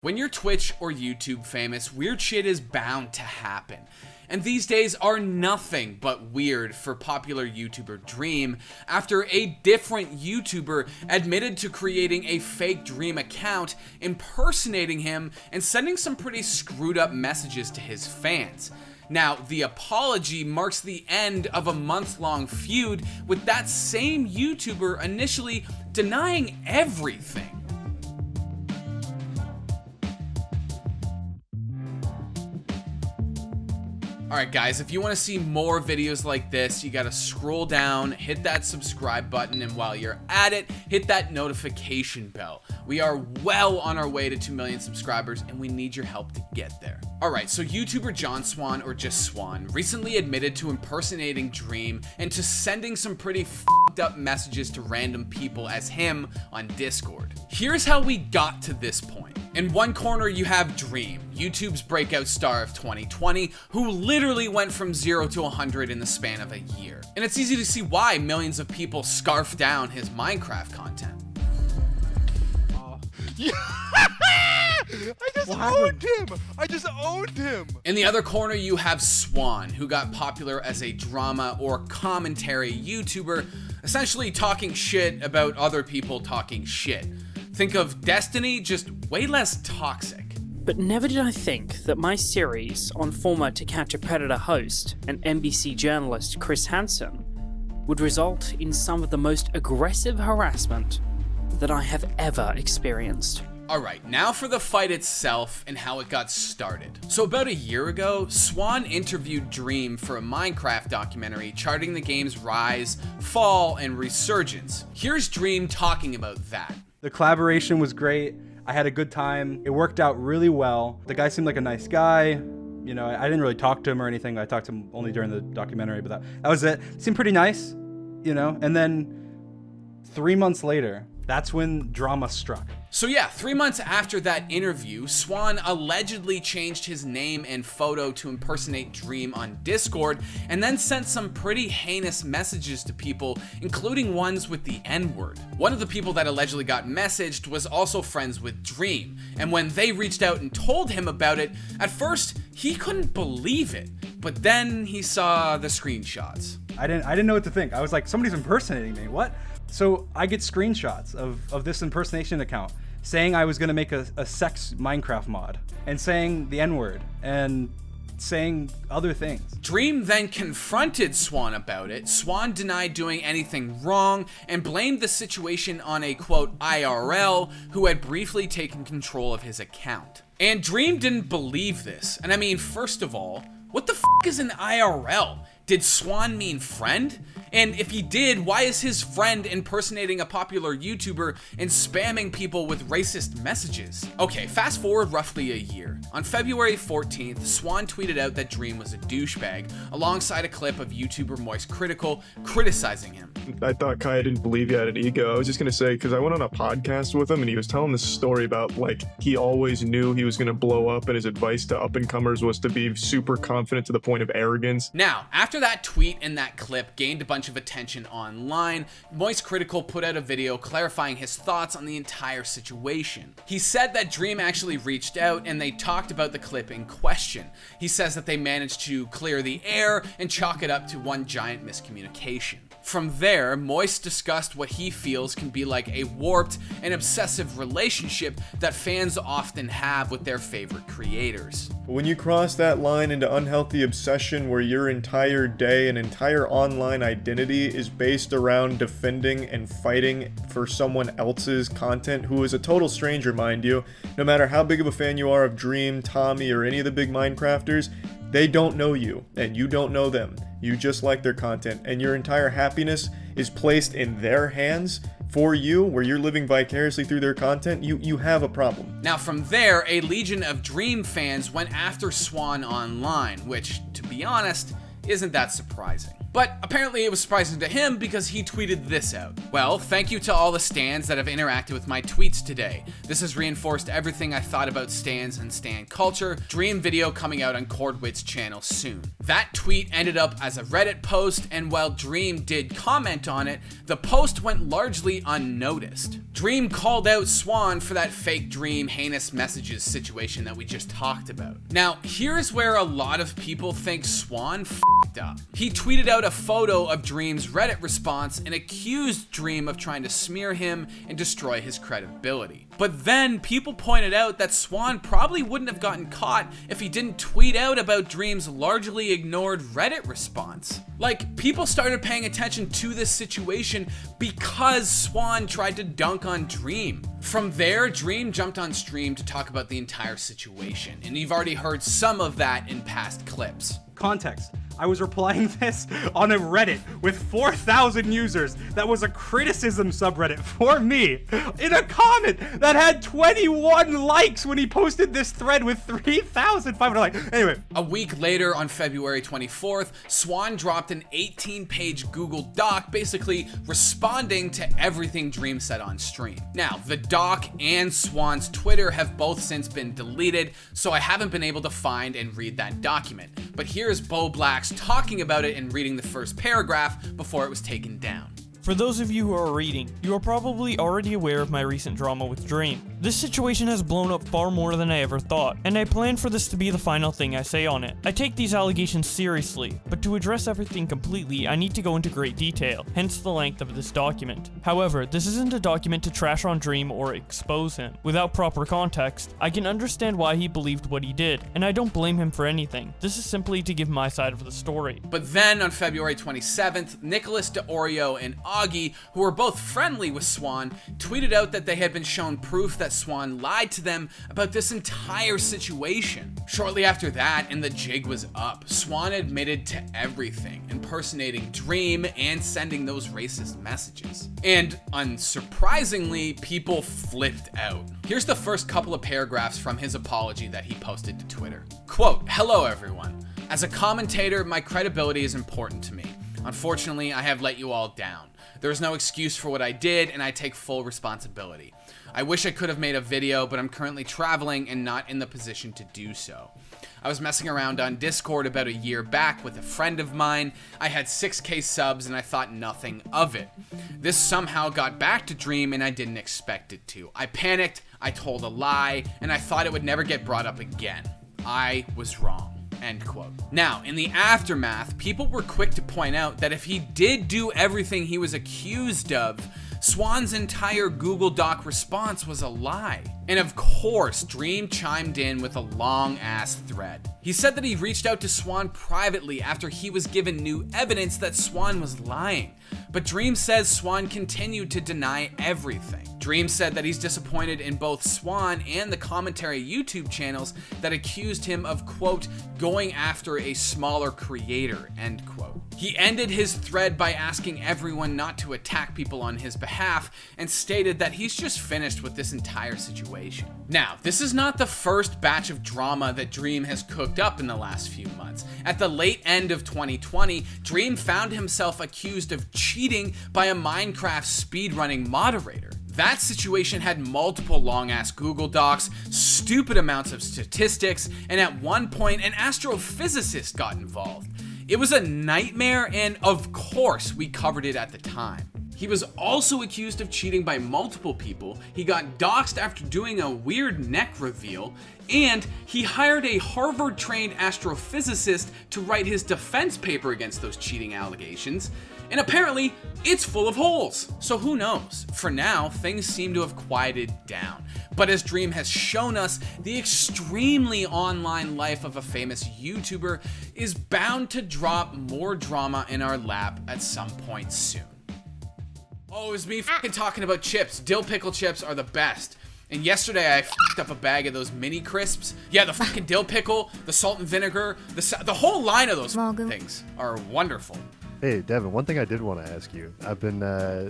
When you're Twitch or YouTube famous, weird shit is bound to happen. And these days are nothing but weird for popular YouTuber Dream after a different YouTuber admitted to creating a fake Dream account, impersonating him, and sending some pretty screwed up messages to his fans. Now, the apology marks the end of a month-long feud with that same YouTuber initially denying everything. Alright guys, if you want to see more videos like this, you gotta scroll down, hit that subscribe button, and while you're at it, hit that notification bell. We are well on our way to 2 million subscribers, and we need your help to get there. Alright, so YouTuber John Swan, or just Swan, recently admitted to impersonating Dream and to sending some pretty f***ed up messages to random people as him on Discord. Here's how we got to this point. In one corner, you have Dream, YouTube's breakout star of 2020, who literally went from 0 to 100 in the span of a year. And it's easy to see why millions of people scarf down his Minecraft content. I just owned him! In the other corner, you have Swan, who got popular as a drama or commentary YouTuber, essentially talking shit about other people talking shit. Think of Destiny, just way less toxic. But never did I think that my series on former To Catch a Predator host and NBC journalist Chris Hansen would result in some of the most aggressive harassment that I have ever experienced. Alright, now for the fight itself and how it got started. So about a year ago, Swan interviewed Dream for a Minecraft documentary charting the game's rise, fall, and resurgence. Here's Dream talking about that. The collaboration was great. I had a good time. It worked out really well. The guy seemed like a nice guy. You know, I didn't really talk to him or anything. I talked to him only during the documentary, but that was it. Seemed pretty nice, you know? And then 3 months later, that's when drama struck. So yeah, 3 months after that interview, Swan allegedly changed his name and photo to impersonate Dream on Discord, and then sent some pretty heinous messages to people, including ones with the N-word. One of the people that allegedly got messaged was also friends with Dream, and when they reached out and told him about it, at first, he couldn't believe it, but then he saw the screenshots. I didn't know what to think. I was like, somebody's impersonating me, what? So I get screenshots of this impersonation account saying I was gonna make a sex Minecraft mod and saying the N-word and saying other things. Dream then confronted Swan about it. Swan denied doing anything wrong and blamed the situation on a quote IRL who had briefly taken control of his account. And Dream didn't believe this. And I mean, first of all, what the f is an IRL? Did Swan mean friend? And if he did, why is his friend impersonating a popular YouTuber and spamming people with racist messages? Okay, fast forward roughly a year. On February 14th, Swan tweeted out that Dream was a douchebag, alongside a clip of YouTuber Moist Critical criticizing him. I thought Kai didn't believe he had an ego. I was just gonna say, because I went on a podcast with him and he was telling this story about like he always knew he was gonna blow up and his advice to up-and-comers was to be super confident to the point of arrogance. Now, after that tweet and that clip gained a bunch of attention online, Moist Critical put out a video clarifying his thoughts on the entire situation. He said that Dream actually reached out and they talked about the clip in question. He says that they managed to clear the air and chalk it up to one giant miscommunication. From there, Moist discussed what he feels can be like a warped and obsessive relationship that fans often have with their favorite creators. When you cross that line into unhealthy obsession where your entire day and entire online identity is based around defending and fighting for someone else's content, who is a total stranger, mind you, no matter how big of a fan you are of Dream, Tommy, or any of the big Minecrafters, they don't know you, and you don't know them. You just like their content, and your entire happiness is placed in their hands for you, where you're living vicariously through their content. You have a problem. Now from there, a legion of Dream fans went after Swan online, which, to be honest, isn't that surprising. But apparently it was surprising to him because he tweeted this out. Well, thank you to all the stans that have interacted with my tweets today. This has reinforced everything I thought about stans and stan culture. Dream video coming out on Cordwit's channel soon. That tweet ended up as a Reddit post, and while Dream did comment on it, the post went largely unnoticed. Dream called out Swan for that fake Dream heinous messages situation that we just talked about. Now, here's where a lot of people think Swan f***ed up. He tweeted out a photo of Dream's Reddit response and accused Dream of trying to smear him and destroy his credibility. But then people pointed out that Swan probably wouldn't have gotten caught if he didn't tweet out about Dream's largely ignored Reddit response. Like, people started paying attention to this situation because Swan tried to dunk on Dream. From there, Dream jumped on stream to talk about the entire situation, and you've already heard some of that in past clips. Context. I was replying this on a Reddit with 4,000 users. That was a criticism subreddit for me in a comment that had 21 likes when he posted this thread with 3,500 likes. Anyway. A week later, on February 24th, Swan dropped an 18-page Google Doc basically responding to everything Dream said on stream. Now, the doc and Swan's Twitter have both since been deleted, so I haven't been able to find and read that document. But here's Bo Black's talking about it and reading the first paragraph before it was taken down. For those of you who are reading, you are probably already aware of my recent drama with Dream. This situation has blown up far more than I ever thought, and I plan for this to be the final thing I say on it. I take these allegations seriously, but to address everything completely, I need to go into great detail, hence the length of this document. However, this isn't a document to trash on Dream or expose him. Without proper context, I can understand why he believed what he did, and I don't blame him for anything. This is simply to give my side of the story. But then on February 27th, Nicholas DeOrio and Augie, who were both friendly with Swan, tweeted out that they had been shown proof that Swan lied to them about this entire situation. Shortly after that, and the jig was up, Swan admitted to everything, impersonating Dream and sending those racist messages. And unsurprisingly, people flipped out. Here's the first couple of paragraphs from his apology that he posted to Twitter. Quote, "Hello everyone. As a commentator, my credibility is important to me. Unfortunately, I have let you all down. There is no excuse for what I did, and I take full responsibility. I wish I could have made a video, but I'm currently traveling and not in the position to do so. I was messing around on Discord about a year back with a friend of mine. I had 6K subs and I thought nothing of it. This somehow got back to Dream and I didn't expect it to. I panicked, I told a lie, and I thought it would never get brought up again. I was wrong." End quote. Now, in the aftermath, people were quick to point out that if he did do everything he was accused of, Swan's entire Google Doc response was a lie. And of course, Dream chimed in with a long-ass thread. He said that he reached out to Swan privately after he was given new evidence that Swan was lying. But Dream says Swan continued to deny everything. Dream said that he's disappointed in both Swan and the commentary YouTube channels that accused him of, quote, going after a smaller creator, end quote. He ended his thread by asking everyone not to attack people on his behalf and stated that he's just finished with this entire situation. Now, this is not the first batch of drama that Dream has cooked up in the last few months. At the late end of 2020, Dream found himself accused of cheating by a Minecraft speedrunning moderator. That situation had multiple long-ass Google Docs, stupid amounts of statistics, and at one point, an astrophysicist got involved. It was a nightmare, and of course, we covered it at the time. He was also accused of cheating by multiple people, he got doxxed after doing a weird neck reveal, and he hired a Harvard-trained astrophysicist to write his defense paper against those cheating allegations, and apparently, it's full of holes. So who knows? For now, things seem to have quieted down. But as Dream has shown us, the extremely online life of a famous YouTuber is bound to drop more drama in our lap at some point soon. Oh, it was me fucking talking about chips. Dill pickle chips are the best. And yesterday I fucked up a bag of those mini crisps. Yeah, the fucking dill pickle, the salt and vinegar, the whole line of those things are wonderful. Hey, Devin, one thing I did want to ask you. I've been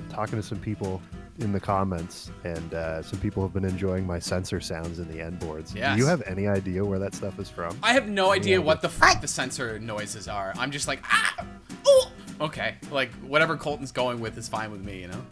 talking to some people in the comments, and some people have been enjoying my sensor sounds in the end boards. Yes. Do you have any idea where that stuff is from? I have no idea what the fuck the sensor noises are. I'm just like, ah, ooh. Okay, like whatever Colton's going with is fine with me, you know?